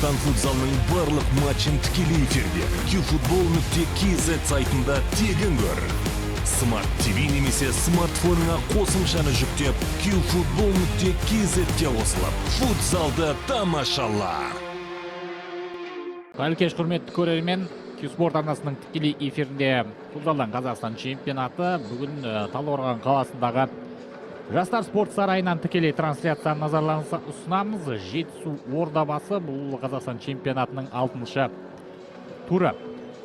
Қазақстан футзалының барлық матчын тікелей эфирде qfutbol.kz сайтында тегін көр. Smart TV немесе смартфоныңа қосымшаны жүктеп qfutbol.kz-ке қосылып, футзалды тамашала. Қайырлы кеш, құрметті көрермен. Q-Sport арнасының тікелей эфирінде футзалдан Қазақстан чемпионаты бүгін Талдықорған қаласындағы Жастар спорт сарайынан тікелей трансляцияны назарларыңызға ұсынамыз. Жетісу Ордабасы бұл Қазақстан чемпионатының 6-шы туры.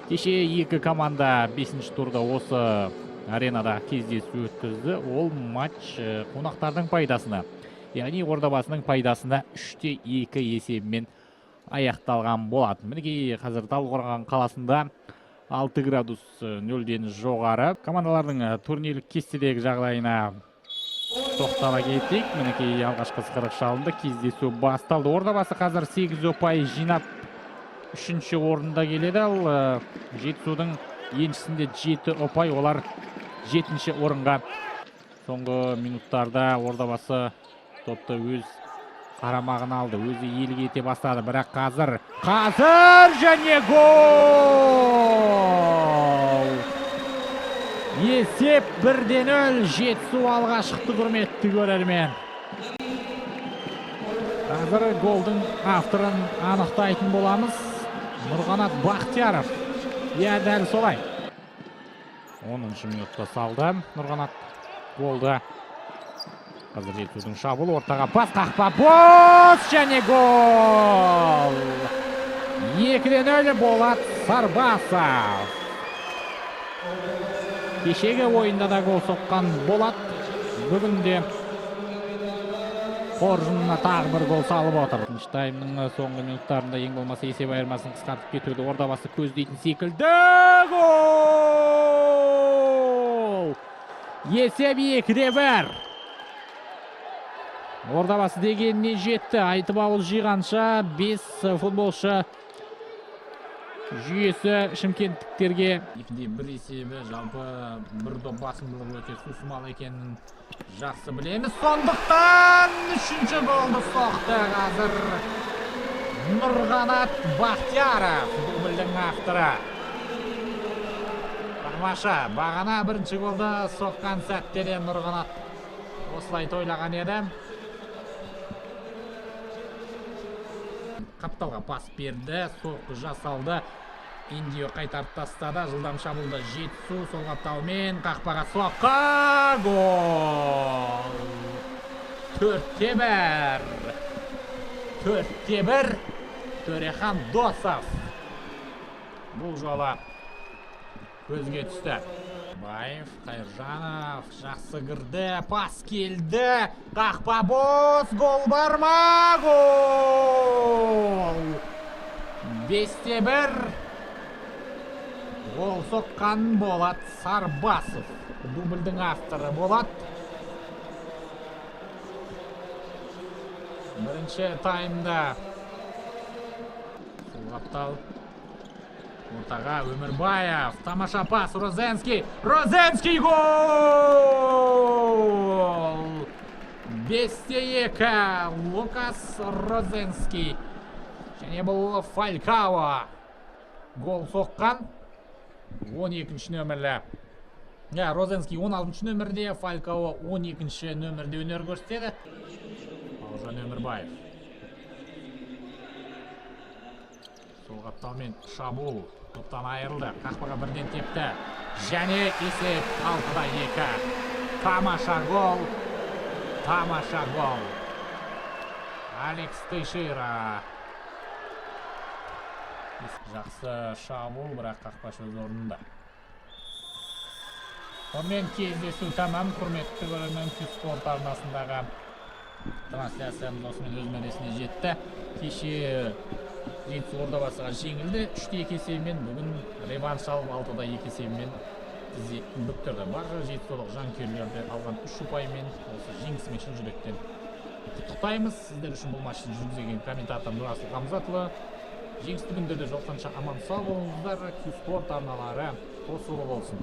Кеше екі команда 5-ші турда осы аренада кездесу өткізді. Ол матч қонақтардың пайдасына, яғни Ордабасының пайдасына 3-2 есебімен аяқталған болатын. Мінекей қазір Талдықорған қаласында 6 градус 0-ден жоғары. Командалардың турнирлік кестедегі жағдайына тоқтала кетейік. Мінекей алғашқы ысқырық шалынды, кездесу басталды. Ордабасы қазір 8 ұпай жинап 3-ші орында келеді. Ал Жетісудың еншісінде 7 ұпай, олар 7-ші орынға. Соңғы минуттарда Ордабасы топты өз қарамағына алды, өзі иелік ете бастады. Бірақ қазір және гол! Есеп 1-0, Жетісу алға шықты, құрметті көрермен. Қазір голдың авторын анықтайтын боламыз. Нұрғанат Бақтияров. Дәл солай. 10-ші минутта салды Нұрғанат голды. Қазір Жетісудың шабуылы, ортаға пас, қақпа, бос және гол! 2-0 Болат Сарбасов. Кешегі ойында да гол соққан Болат бүгінде қоржынына тағы бір гол салып отыр. Таймның соңғы минуттарында ең болмаса есеп айырмасын қысқартып кетуді Ордабасы көздейтін секілді. Гол! Есеп 2-1. Ордабасы дегеніне жетті. Айтып ауыл жиғанша 5 футболшы жүйесі шымкенттіктерге бір есебі, жалпы бір доп басымдылығы өте сусымал екенін жақсы білеміз. Сондықтан 3-ші голды соқты қазір Нұрғанат Бақтияров, дубльдің авторы. Тамаша, бағана 1-ші голды соққан сәттері Нұрғанат осылай тойлаған еді. Қапталға пас берді, соққы жасалды. Индио қайтарып тастады, жылдам шабуылда Жетісу, сол қапталмен қақпаға соққы, гол! 4-1. 4-1. Төрехан Досов бұл жолы көзге түсті. Баев, Қайыржанов жақсы кірді, пас келді, қақпа бос, гол бар ма? Гол! 5-1. Гол соққан Болат Сарбасов. Дубльдің авторы Болат. Бірінші таймда сол қаптал. Ортаға Өмірбаев. Тамаша пас, Розенский. Розенский, гол! 5-2. Лукас Розенский. Және бұл Фалькао. Гол соққан. 12-ші нөмірлі. Розенский 16-ші нөмірде, Фалькао 12-ші нөмірде өнер көрсетеді. Бауыржан Өмірбаев. Сол қапталмен шабуыл. Топтан айырылды. Қақпаға бірден тепті. Және есеп 6-2. Тамаша гол. Тамаша гол. Алекс Тейшера. Жақсы шабуыл, бірақ қақпашы өз орнында. Онымен кездесу тамам, құрметті көрермен. Q-Sport арнасындағы трансляциямыз осымен өз мәресіне жетті. Кеше Жетісу Ордабасыға жеңілді, 3-2 есебімен, бүгін реванш алып 6-2 есебімен бүктірді. Бар жетісулық жанкүйерлерді алған 3 ұпаймен осы жеңісімен шын жүректен құттықтаймыз. Сіздер үшін бұл матчты жүргізген комментатор Нұрасыл Қамзатұлы. Жеңісті күндерде жолққанша аман сау болыңыздар. Q-Sport арналары қосулы болсын.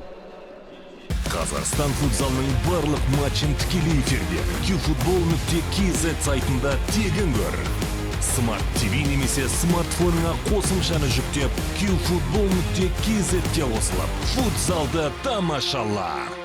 Қазақстан футзалының барлық матчын тікелей эфирде qfutbol.kz сайтында тегін көр. Smart TV немесе смартфоныңа қосымшаны жүктеп, qfutbol.kz-ге қосылып, футзалды тамашала.